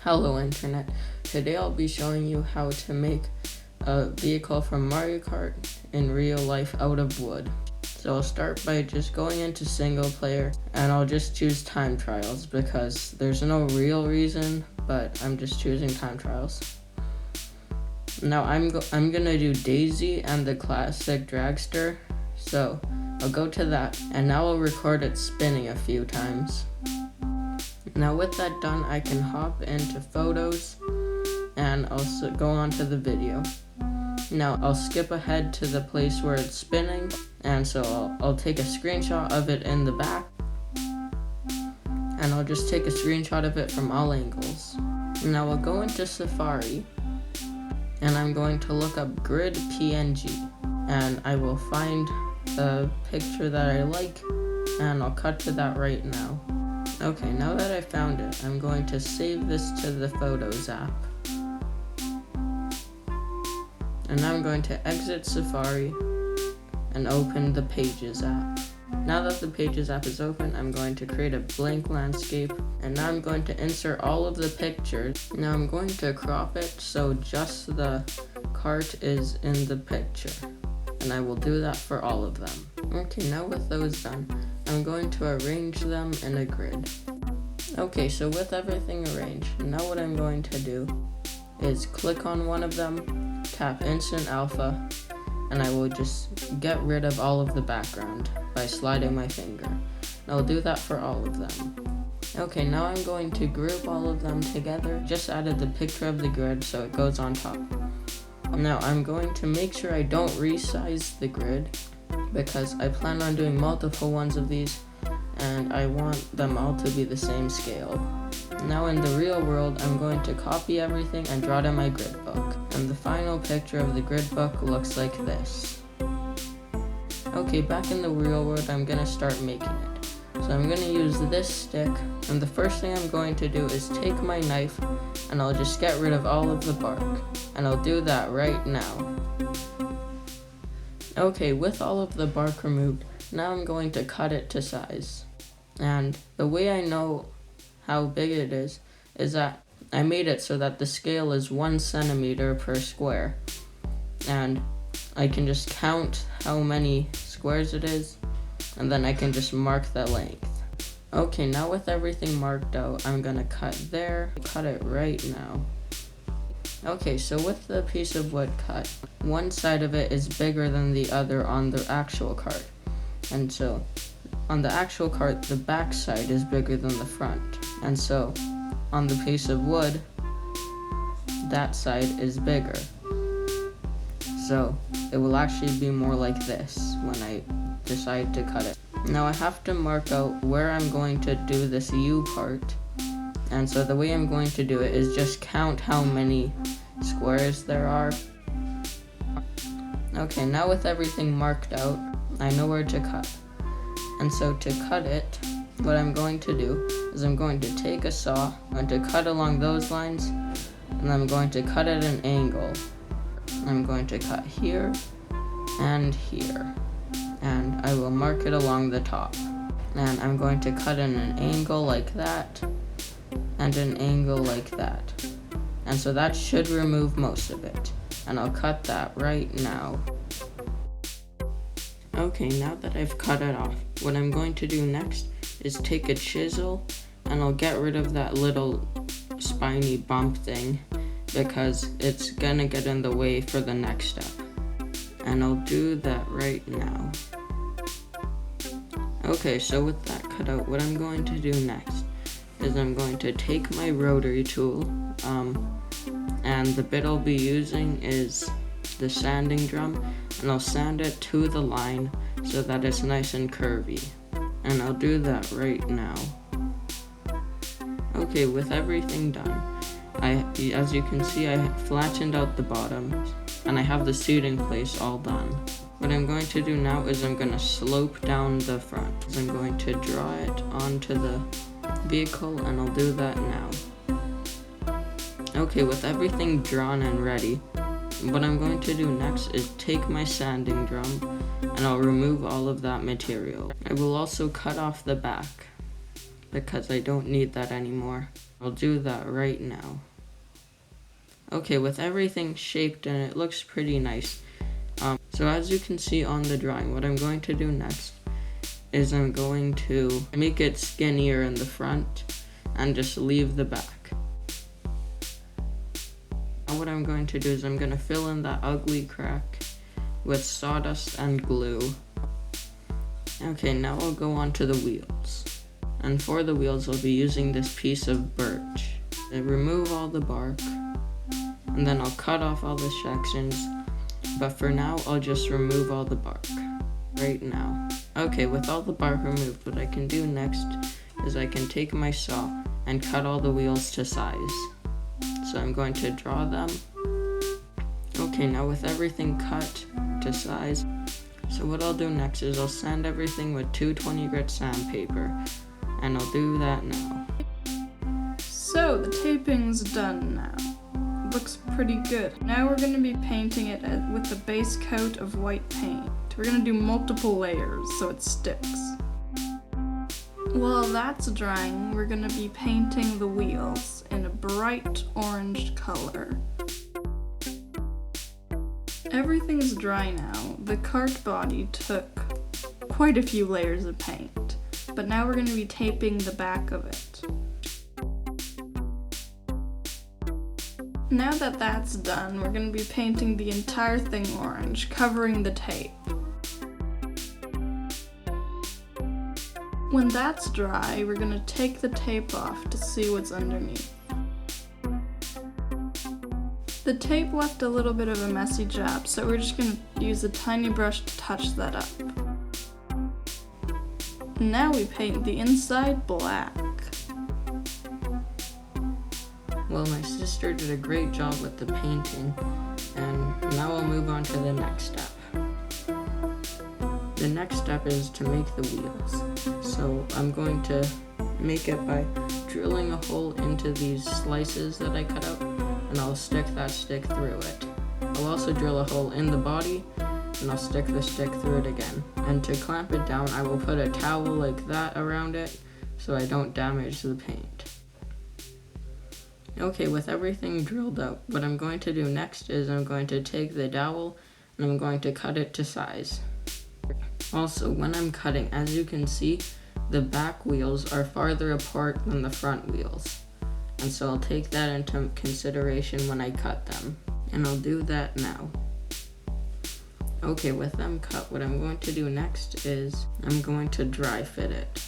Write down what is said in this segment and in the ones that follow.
Hello Internet. Today I'll be showing you how to make a vehicle from Mario Kart in real life out of wood. So I'll start by just going into single player, and I'll just choose time trials because there's no real reason, but I'm just choosing time trials. Now I'm gonna do Daisy and the classic Dragster, so I'll go to that, and now I'll record it spinning a few times. Now with that done, I can hop into photos and also go on to the video. Now I'll skip ahead to the place where it's spinning, and so I'll take a screenshot of it in the back, and I'll just take a screenshot of it from all angles. Now I'll go into Safari, and I'm going to look up grid PNG, and I will find a picture that I like, and I'll cut to that right now. Okay, now that I found it, I'm going to save this to the Photos app. And now I'm going to exit Safari and open the Pages app. Now that the Pages app is open, I'm going to create a blank landscape, and now I'm going to insert all of the pictures. Now I'm going to crop it so just the cart is in the picture, and I will do that for all of them. Okay, now with those done, I'm going to arrange them in a grid. Okay, so with everything arranged, now what I'm going to do is click on one of them, tap Instant Alpha, and I will just get rid of all of the background by sliding my finger. And I'll do that for all of them. Okay, now I'm going to group all of them together. Just added the picture of the grid so it goes on top. Now I'm going to make sure I don't resize the grid because I plan on doing multiple ones of these, and I want them all to be the same scale. Now in the real world, I'm going to copy everything and draw it in my grid book. And the final picture of the grid book looks like this. Okay, back in the real world, I'm gonna start making it. So I'm gonna use this stick, and the first thing I'm going to do is take my knife, and I'll just get rid of all of the bark. And I'll do that right now. Okay, with all of the bark removed, now I'm going to cut it to size. And the way I know how big it is that I made it so that the scale is 1 centimeter per square. And I can just count how many squares it is, and then I can just mark the length. Okay, now with everything marked out, I'm gonna cut there, cut it right now. Okay, so with the piece of wood cut, one side of it is bigger than the other on the actual cart. And so, on the actual cart, the back side is bigger than the front. And so, on the piece of wood, that side is bigger. So, it will actually be more like this when I decide to cut it. Now I have to mark out where I'm going to do this U part. And so the way I'm going to do it is just count how many squares there are. Okay, now with everything marked out, I know where to cut. And so to cut it, what I'm going to do is I'm going to take a saw, I'm going to cut along those lines, and I'm going to cut at an angle. I'm going to cut here and here, and I will mark it along the top. And I'm going to cut in an angle like that, and an angle like that. And so that should remove most of it. And I'll cut that right now. Okay, now that I've cut it off, what I'm going to do next is take a chisel, and I'll get rid of that little spiny bump thing because it's gonna get in the way for the next step. And I'll do that right now. Okay, so with that cut out, what I'm going to do next is I'm going to take my rotary tool, and the bit I'll be using is the sanding drum, and I'll sand it to the line so that it's nice and curvy. And I'll do that right now. Okay, with everything done, as you can see, I flattened out the bottom, and I have the seating place all done. What I'm going to do now is I'm going to slope down the front. I'm going to draw it onto the vehicle, and I'll do that now. Okay, with everything drawn and ready, what I'm going to do next is take my sanding drum, and I'll remove all of that material. I will also cut off the back. because I don't need that anymore. I'll do that right now. Okay, with everything shaped and it looks pretty nice. So as you can see on the drawing, what I'm going to do next is I'm going to make it skinnier in the front and just leave the back. Now what I'm going to do is I'm going to fill in that ugly crack with sawdust and glue. Okay, now I'll go on to the wheels. And for the wheels, I'll be using this piece of birch. I remove all the bark, and then I'll cut off all the sections, but for now, I'll just remove all the bark right now. Okay, with all the bark removed, what I can do next is I can take my saw and cut all the wheels to size. So I'm going to draw them. Okay, now with everything cut to size, so what I'll do next is I'll sand everything with 220 grit sandpaper, and I'll do that now. So the taping's done now. Looks pretty good. Now we're going to be painting it with a base coat of white paint. We're going to do multiple layers so it sticks. While that's drying, we're going to be painting the wheels in a bright orange color. Everything's dry now. The cart body took quite a few layers of paint, but now we're going to be taping the back of it. Now that that's done, we're going to be painting the entire thing orange, covering the tape. When that's dry, we're going to take the tape off to see what's underneath. The tape left a little bit of a messy job, so we're just going to use a tiny brush to touch that up. Now we paint the inside black. Well, my sister did a great job with the painting, and now I'll move on to the next step. The next step is to make the wheels. So I'm going to make it by drilling a hole into these slices that I cut out, and I'll stick that stick through it. I'll also drill a hole in the body, and I'll stick the stick through it again. And to clamp it down, I will put a towel like that around it so I don't damage the paint. Okay, with everything drilled out, what I'm going to do next is I'm going to take the dowel and I'm going to cut it to size. Also, when I'm cutting, as you can see, the back wheels are farther apart than the front wheels. And so I'll take that into consideration when I cut them. And I'll do that now. Okay, with them cut, what I'm going to do next is I'm going to dry fit it.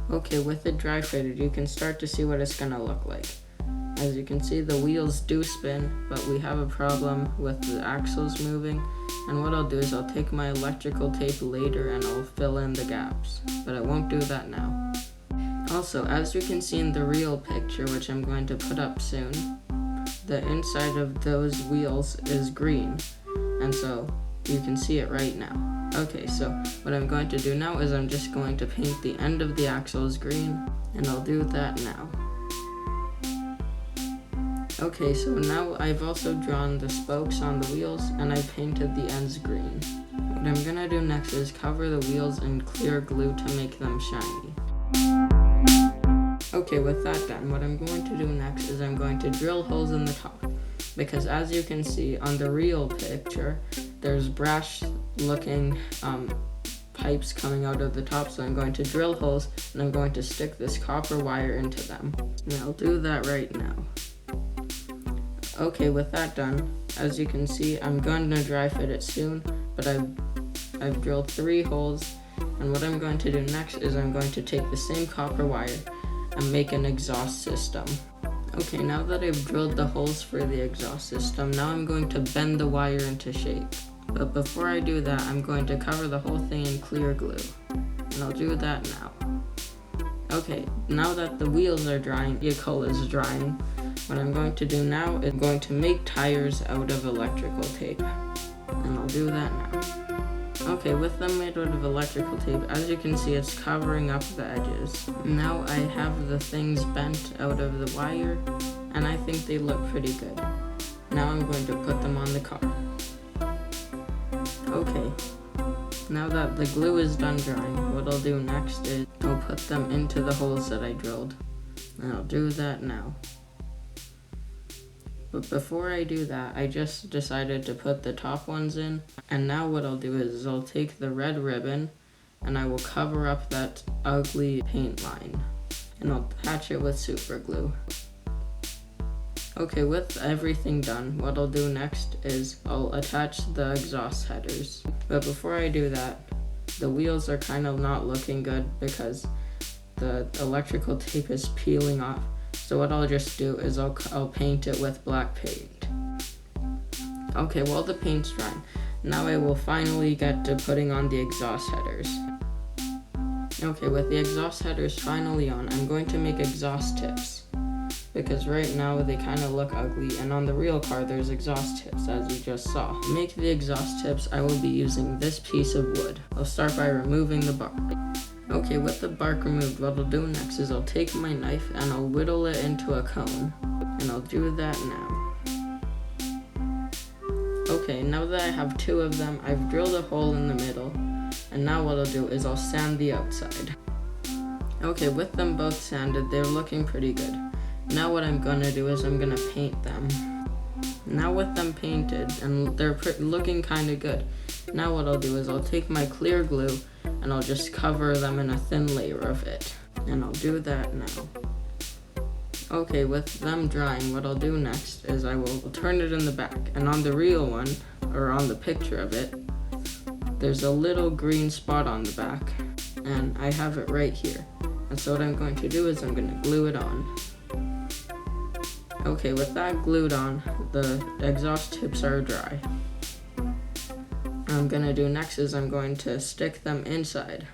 Okay, with it dry fitted, you can start to see what it's going to look like. As you can see, the wheels do spin, but we have a problem with the axles moving. And what I'll do is I'll take my electrical tape later and I'll fill in the gaps, but I won't do that now. Also, as you can see in the real picture, which I'm going to put up soon, the inside of those wheels is green, and so you can see it right now. Okay, so what I'm going to do now is I'm just going to paint the end of the axles green, and I'll do that now. Okay, so now I've also drawn the spokes on the wheels and I painted the ends green. What I'm gonna do next is cover the wheels in clear glue to make them shiny. Okay, with that done, what I'm going to do next is I'm going to drill holes in the top. Because as you can see on the real picture, there's brass looking pipes coming out of the top, so I'm going to drill holes and I'm going to stick this copper wire into them. And I'll do that right now. Okay, with that done, as you can see, I'm going to dry fit it soon, but I've drilled 3 holes, and what I'm going to do next is I'm going to take the same copper wire and make an exhaust system. Okay, now that I've drilled the holes for the exhaust system, now I'm going to bend the wire into shape. But before I do that, I'm going to cover the whole thing in clear glue, and I'll do that now. Okay, now that the wheels are drying, the vehicle is drying, what I'm going to do now is I'm going to make tires out of electrical tape, and I'll do that now. Okay, with them made out of electrical tape, as you can see, it's covering up the edges. Now I have the things bent out of the wire, and I think they look pretty good. Now I'm going to put them on the car. Okay, Now that the glue is done drying, what I'll do next is I'll put them into the holes that I drilled. And I'll do that now. But before I do that, I just decided to put the top ones in. And now what I'll do is I'll take the red ribbon and I will cover up that ugly paint line. And I'll patch it with super glue. Okay, with everything done, what I'll do next is I'll attach the exhaust headers. But before I do that, the wheels are kind of not looking good because the electrical tape is peeling off. So what I'll just do is I'll paint it with black paint. Okay, while the paint's drying, now I will finally get to putting on the exhaust headers. Okay, with the exhaust headers finally on, I'm going to make exhaust tips. Because right now they kind of look ugly, and on the real car there's exhaust tips, as you just saw. To make the exhaust tips, I will be using this piece of wood. I'll start by removing the bark. Okay, with the bark removed, what I'll do next is I'll take my knife and I'll whittle it into a cone. And I'll do that now. Okay, now that I have 2 of them, I've drilled a hole in the middle. And now what I'll do is I'll sand the outside. Okay, with them both sanded, they're looking pretty good. Now what I'm gonna do is I'm gonna paint them. Now with them painted, and they're looking kinda good. Now what I'll do is I'll take my clear glue and I'll just cover them in a thin layer of it. And I'll do that now. Okay, with them drying, what I'll do next is I will turn it in the back. And on the real one, or on the picture of it, there's a little green spot on the back. And I have it right here. And so what I'm going to do is I'm gonna glue it on. Okay, with that glued on, the exhaust tips are dry. What I'm gonna do next is I'm going to stick them inside.